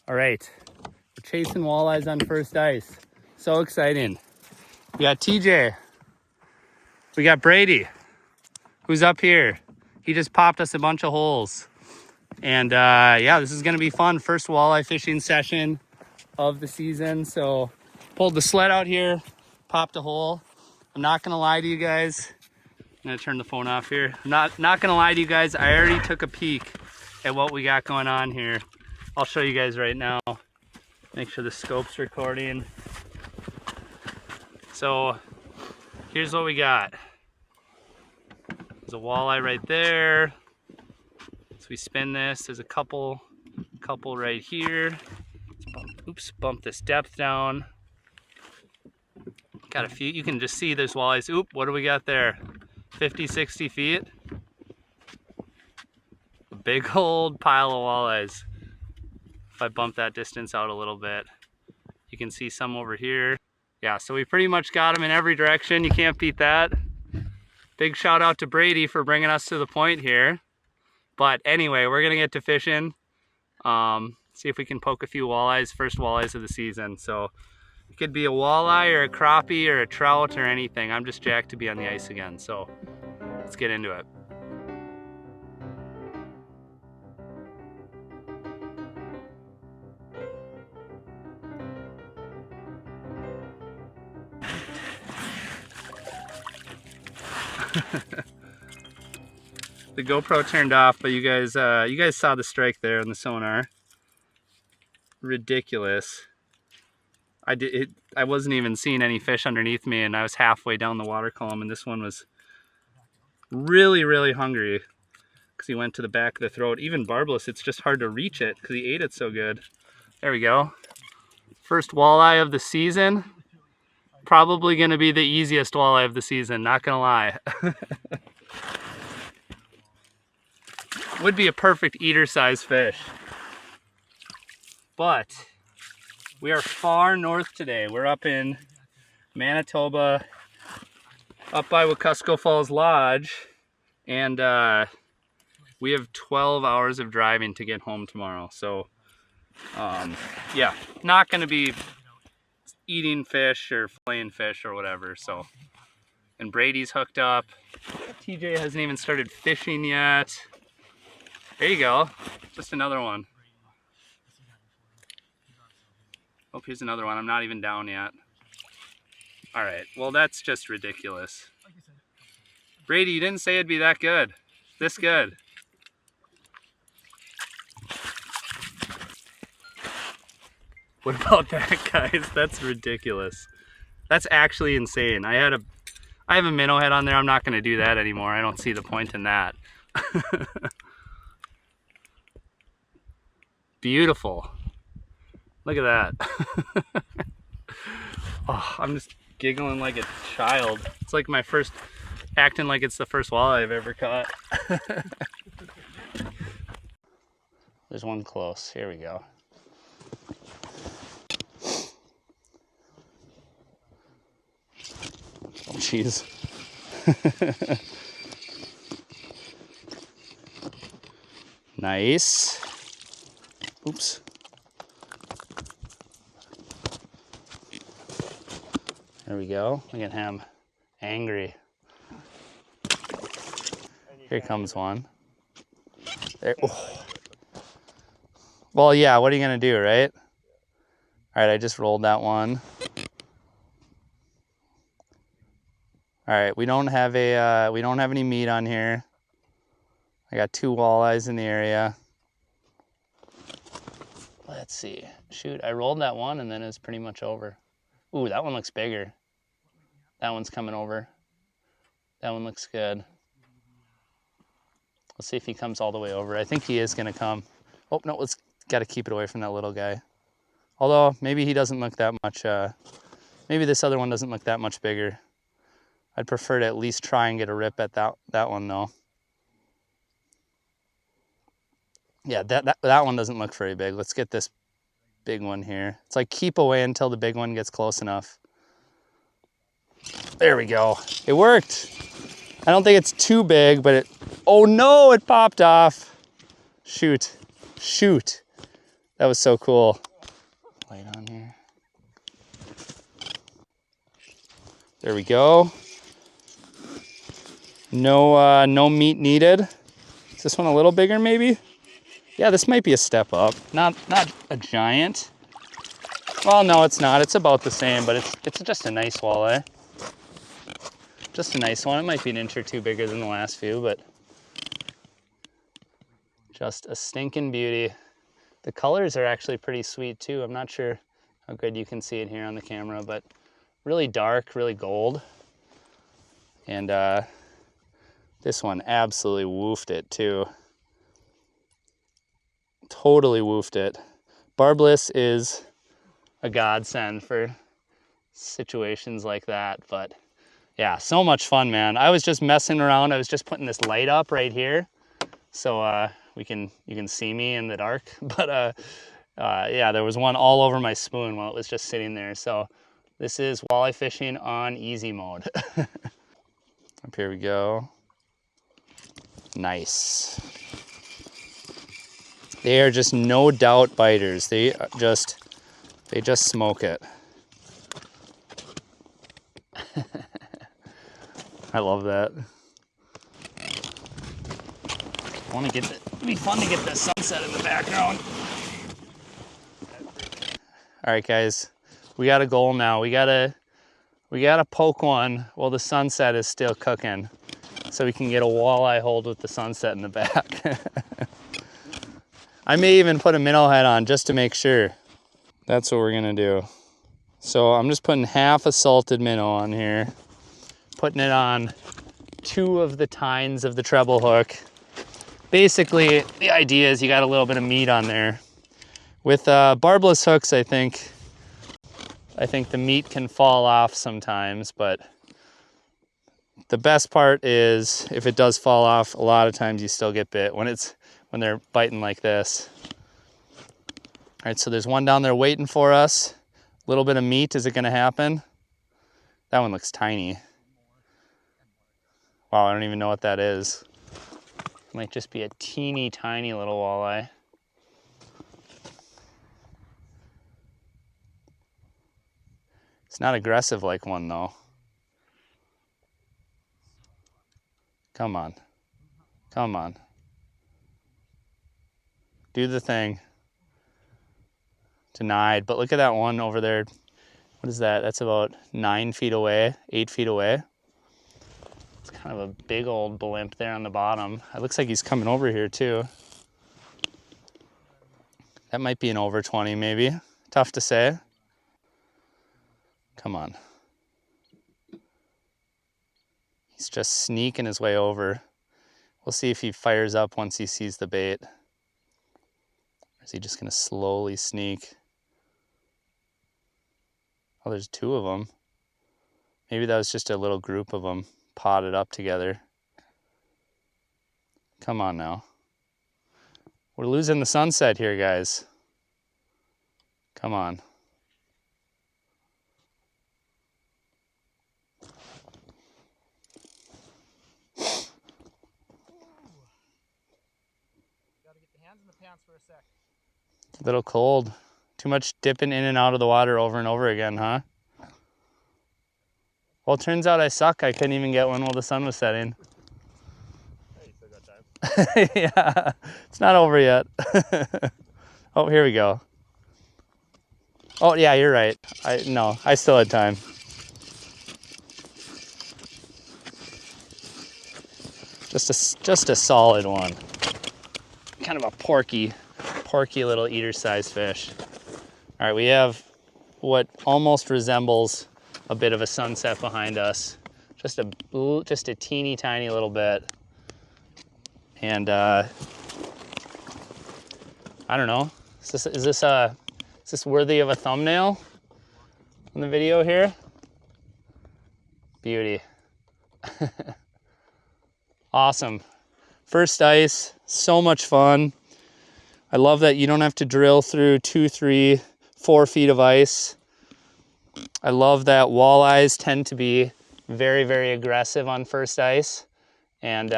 All right, we're chasing walleyes on first ice. So exciting. We got TJ. We got Brady, who's up here. He just popped us a bunch of holes. And yeah, this is gonna be fun. First walleye fishing session of the season. So pulled the sled out here, popped a hole. I'm not gonna lie to you guys. I'm gonna turn the phone off here. I'm not gonna lie to you guys. I already took a peek at what we got going on here. I'll show you guys right now. Make sure the scope's recording. So here's what we got. There's a walleye right there. So we spin this. There's a couple right here. Oops, bump this depth down. Got a few. You can just see there's walleyes. Oop, what do we got there? 50, 60 feet. A big old pile of walleyes. If I bump that distance out a little bit, you can see some over here. Yeah, so we pretty much got them in every direction. You can't beat that. Big shout out to Brady for bringing us to the point here. But anyway, we're gonna get to fishing. See if we can poke a few walleyes, first walleyes of the season. So it could be a walleye or a crappie or a trout or anything. I'm just jacked to be on the ice again. So let's get into it. The GoPro turned off, but you guys saw the strike there on the sonar. Ridiculous. I wasn't even seeing any fish underneath me, and I was halfway down the water column, and this one was really, really hungry because he went to the back of the throat. Even barbless, it's just hard to reach it because he ate it so good. There we go. First walleye of the season. Probably going to be the easiest walleye of the season, not going to lie. Would be a perfect eater size fish. But we are far north today. We're up in Manitoba, up by Wekusko Falls Lodge, and we have 12 hours of driving to get home tomorrow. So yeah, not going to be eating fish or filleting fish or whatever. So, and Brady's hooked up. TJ hasn't even started fishing yet. There you go, just another one. Oh, here's another one. I'm not even down yet. All right, well, that's just ridiculous. Brady, you didn't say it'd be that good. This good. What about that, guys? That's ridiculous. That's actually insane. I have a minnow head on there. I'm not going to do that anymore. I don't see the point in that. Beautiful. Look at that. Oh, I'm just giggling like a child. It's like my first, acting like it's the first walleye I've ever caught. There's one close. Here we go. Oh, jeez. Nice. Oops. There we go. Look at him. Angry. Here comes one. There. Oh. Well, yeah, what are you going to do, right? All right, I just rolled that one. All right, we don't have any meat on here. I got 2 walleyes in the area. Let's see. Shoot, I rolled that one and then it's pretty much over. Ooh, that one looks bigger. That one's coming over. That one looks good. Let's see if he comes all the way over. I think he is gonna come. Oh, no, let's gotta keep it away from that little guy. Although, maybe he doesn't look that much, maybe this other one doesn't look that much bigger. I'd prefer to at least try and get a rip at that one though. Yeah, that one doesn't look very big. Let's get this big one here. It's like keep away until the big one gets close enough. There we go. It worked. I don't think it's too big, but it, oh no, it popped off. Shoot, shoot. That was so cool. Light on here. There we go. No, no meat needed. Is this one a little bigger maybe? Yeah, this might be a step up. Not a giant. Well, no, it's not. It's about the same, but it's just a nice walleye. Just a nice one. It might be an inch or two bigger than the last few, but just a stinking beauty. The colors are actually pretty sweet too. I'm not sure how good you can see it here on the camera, but really dark, really gold. And this one absolutely woofed it too. Totally woofed it. Barbless is a godsend for situations like that, but yeah, so much fun, man. I was just messing around. I was just putting this light up right here, so you can see me in the dark. But yeah, there was one all over my spoon while it was just sitting there. So this is walleye fishing on easy mode. Up here we go. Nice. They are just no doubt biters. They just smoke it. I love that. It'd be fun to get the sunset in the background. All right, guys, we got a goal now. We gotta poke one while the sunset is still cooking, so we can get a walleye hold with the sunset in the back. I may even put a minnow head on just to make sure. That's what we're gonna do. So I'm just putting half a salted minnow on here, putting it on 2 of the tines of the treble hook. Basically, the idea is you got a little bit of meat on there. With barbless hooks, I think the meat can fall off sometimes, but the best part is if it does fall off, a lot of times you still get bit when they're biting like this. All right, so there's one down there waiting for us. A little bit of meat, is it gonna happen? That one looks tiny. Wow, I don't even know what that is. It might just be a teeny tiny little walleye. It's not aggressive like one though. Come on. Come on. Do the thing. Denied, but look at that one over there. What is that? That's about 9 feet away, 8 feet away. It's kind of a big old blimp there on the bottom. It looks like he's coming over here too. That might be an over 20 maybe. Tough to say. Come on. He's just sneaking his way over. We'll see if he fires up once he sees the bait. Or is he just gonna slowly sneak? Oh, there's 2 of them. Maybe that was just a little group of them potted up together. Come on now. We're losing the sunset here, guys. Come on. Gotta get the hands in the pants for a sec. A little cold. Too much dipping in and out of the water over and over again, huh? Well, it turns out I suck. I couldn't even get one while the sun was setting. Hey, you still got time. Yeah, it's not over yet. Oh, here we go. Oh, yeah, you're right. I still had time. Just a solid one. Kind of a porky little eater-sized fish. All right, we have what almost resembles a bit of a sunset behind us. Just a teeny tiny little bit. And I don't know. Is this worthy of a thumbnail in the video here? Beauty. Awesome. First ice, so much fun. I love that you don't have to drill through 2, 3, 4 feet of ice. I love that walleyes tend to be very, very aggressive on first ice. And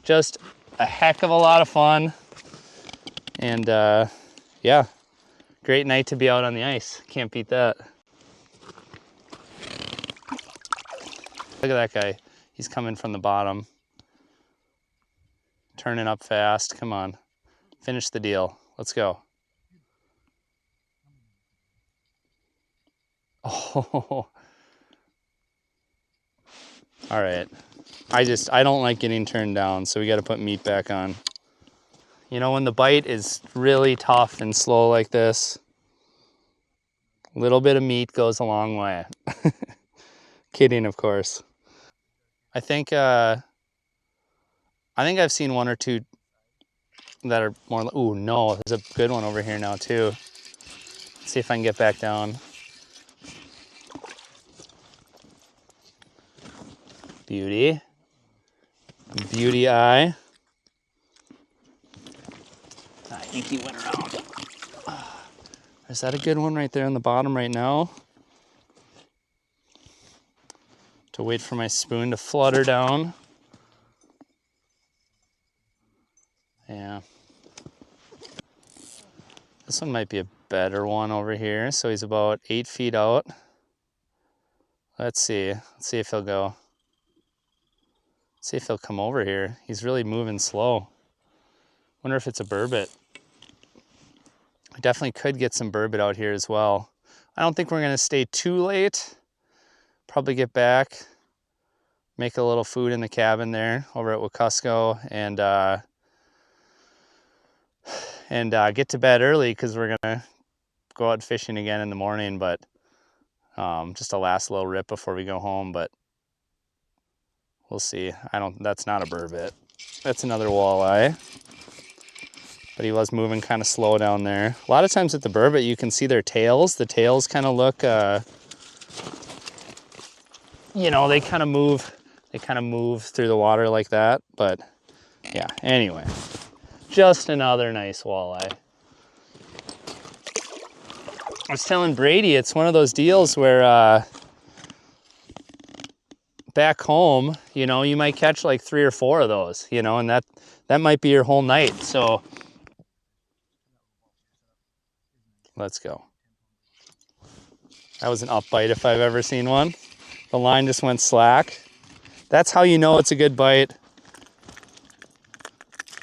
just a heck of a lot of fun. And yeah, Great night to be out on the ice. Can't beat that. Look at that guy. He's coming from the bottom. Turning up fast. Come on. Finish the deal. Let's go. Oh. All right. I don't like getting turned down, so we got to put meat back on. You know, when the bite is really tough and slow like this, a little bit of meat goes a long way. Kidding, of course. I think I've seen one or two that are more. Ooh, no, there's a good one over here now too. Let's see if I can get back down. Beauty. Beauty eye. I think he went around. Is that a good one right there on the bottom right now? To wait for my spoon to flutter down. Yeah. This one might be a better one over here. So he's about 8 feet out. Let's see. Let's see if he'll go. Let's see if he'll come over here. He's really moving slow. Wonder if it's a burbot. I definitely could get some burbot out here as well. I don't think we're gonna stay too late. Probably get back, make a little food in the cabin there over at Wekusko, and get to bed early because we're gonna go out fishing again in the morning. But just a last little rip before we go home. But we'll see. That's not a burbot. That's another walleye. But he was moving kind of slow down there. A lot of times with the burbot, you can see their tails. The tails kind of look, you know, they kind of move through the water like that. But yeah, anyway, just another nice walleye. I was telling Brady, it's one of those deals where back home, you know, you might catch like 3 or 4 of those, you know, and that might be your whole night. So let's go. That was an up bite if I've ever seen one. The line just went slack. That's how you know it's a good bite,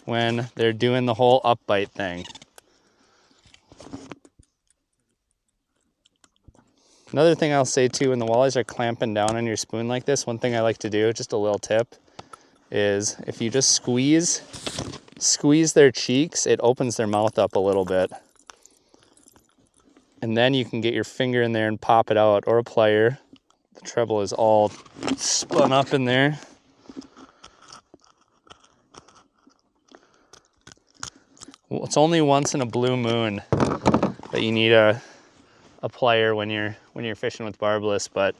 when they're doing the whole up bite thing. Another thing I'll say too, when the walleyes are clamping down on your spoon like this, one thing I like to do, just a little tip, is if you just squeeze their cheeks, it opens their mouth up a little bit. And then you can get your finger in there and pop it out, or a plier. The treble is all spun up in there. Well, it's only once in a blue moon that you need a plier when you're fishing with barbless, but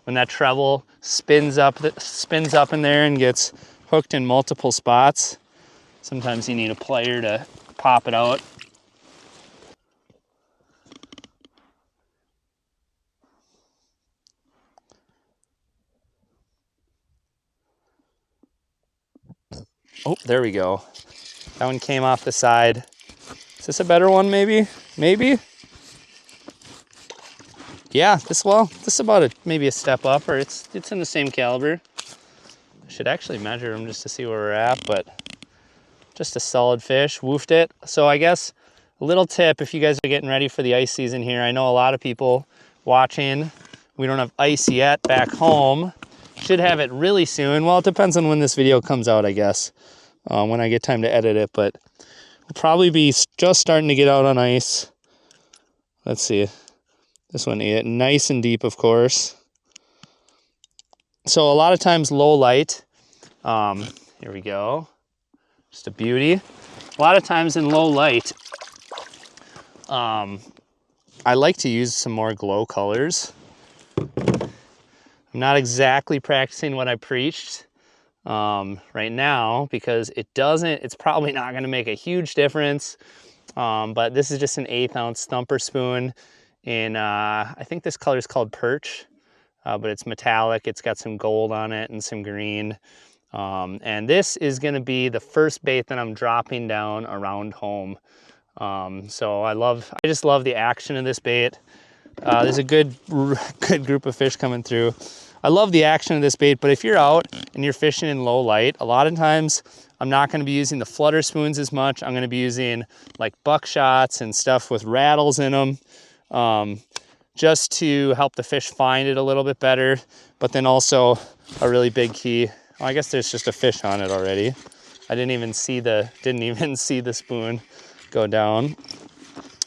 when that treble spins up in there and gets hooked in multiple spots, sometimes you need a plier to pop it out. Oh, there we go. That one came off the side. Is this a better one, maybe? Maybe? Yeah, this is about maybe a step up, or it's in the same caliber. I should actually measure them just to see where we're at, but just a solid fish. Woofed it. So I guess a little tip if you guys are getting ready for the ice season here. I know a lot of people watching, we don't have ice yet back home. Should have it really soon. Well, it depends on when this video comes out, I guess, when I get time to edit it, but we'll probably be just starting to get out on ice. Let's see. This one, nice and deep, of course. So a lot of times low light. Here we go. Just a beauty. A lot of times in low light, I like to use some more glow colors. I'm not exactly practicing what I preached right now, because it's probably not going to make a huge difference. But this is just an 1/8 ounce Thumper spoon. In I think this color is called Perch, but it's metallic. It's got some gold on it and some green. And this is going to be the first bait that I'm dropping down around home. So I just love the action of this bait. There's a good group of fish coming through. I love the action of this bait, but if you're out and you're fishing in low light, a lot of times I'm not going to be using the flutter spoons as much. I'm going to be using like buckshots and stuff with rattles in them, just to help the fish find it a little bit better. But then also a really big key. Oh, I guess there's just a fish on it already. I didn't even see the spoon go down.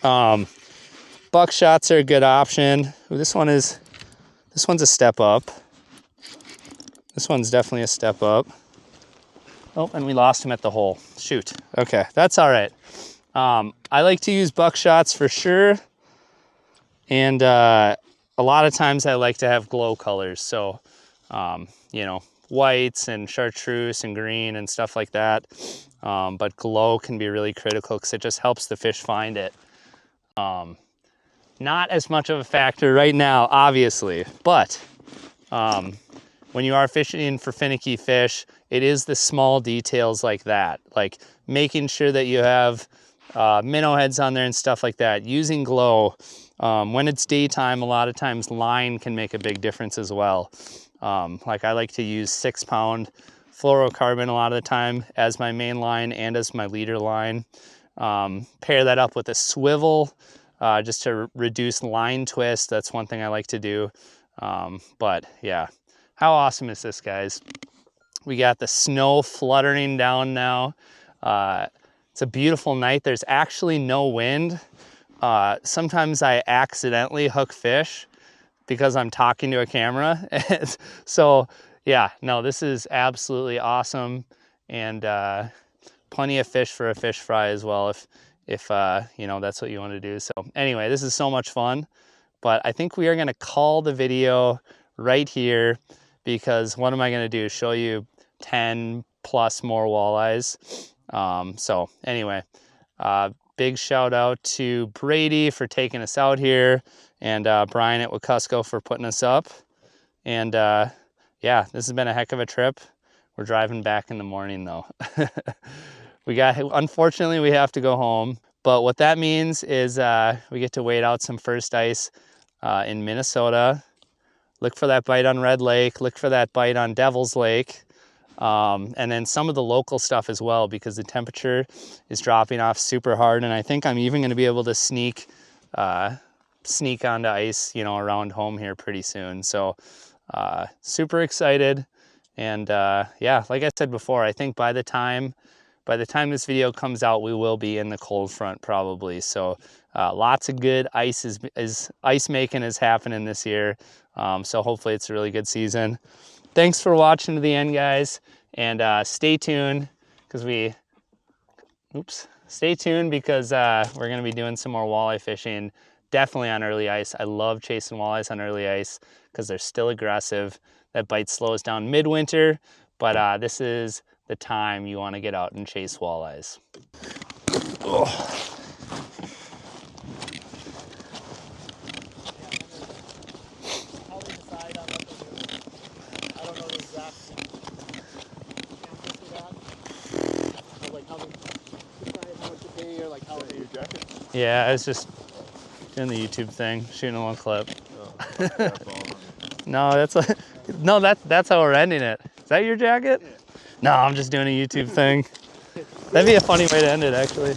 Buckshots are a good option. Ooh, this one's a step up. This one's definitely a step up. Oh, and we lost him at the hole. Shoot. Okay, that's all right. I like to use buckshots for sure. And a lot of times I like to have glow colors. So, you know, whites and chartreuse and green and stuff like that. But glow can be really critical because it just helps the fish find it. Not as much of a factor right now, obviously, but when you are fishing for finicky fish, it is the small details like that, like making sure that you have minnow heads on there and stuff like that. Using glow, when it's daytime, a lot of times line can make a big difference as well. Like I like to use 6-pound fluorocarbon a lot of the time as my main line and as my leader line. Pair that up with a swivel, just to reduce line twist. That's one thing I like to do. But yeah, how awesome is this, guys? We got the snow fluttering down now. It's a beautiful night. There's actually no wind. Sometimes I accidentally hook fish because I'm talking to a camera. So yeah, no, this is absolutely awesome. And plenty of fish for a fish fry as well, if you know, that's what you want to do. So anyway, this is so much fun, but I think we are going to call the video right here, because what am I going to do? Show you 10 plus more walleyes. So anyway, big shout out to Brady for taking us out here, and Brian at Wekusko for putting us up. And yeah, this has been a heck of a trip. We're driving back in the morning though. Unfortunately, we have to go home, but what that means is we get to wait out some first ice in Minnesota. Look for that bite on Red Lake, look for that bite on Devil's Lake, and then some of the local stuff as well, because the temperature is dropping off super hard, and I think I'm even going to be able to sneak onto ice, you know, around home here pretty soon. So super excited. And yeah, like I said before, I think by the time this video comes out, we will be in the cold front probably. So lots of good ice ice making is happening this year. So hopefully it's a really good season. Thanks for watching to the end, guys, and stay tuned because we're gonna be doing some more walleye fishing, definitely on early ice. I love chasing walleyes on early ice because they're still aggressive. That bite slows down midwinter, but this is the time you want to get out and chase walleyes. Oh. How they decide on what they do, I don't know the exact answers to that. But like how they decide how much to pay, or like how they... Your jacket? Yeah, I was just doing the YouTube thing, shooting a little clip. Oh, No, that's how we're ending it. Is that your jacket? Yeah. No, I'm just doing a YouTube thing. That'd be a funny way to end it, actually.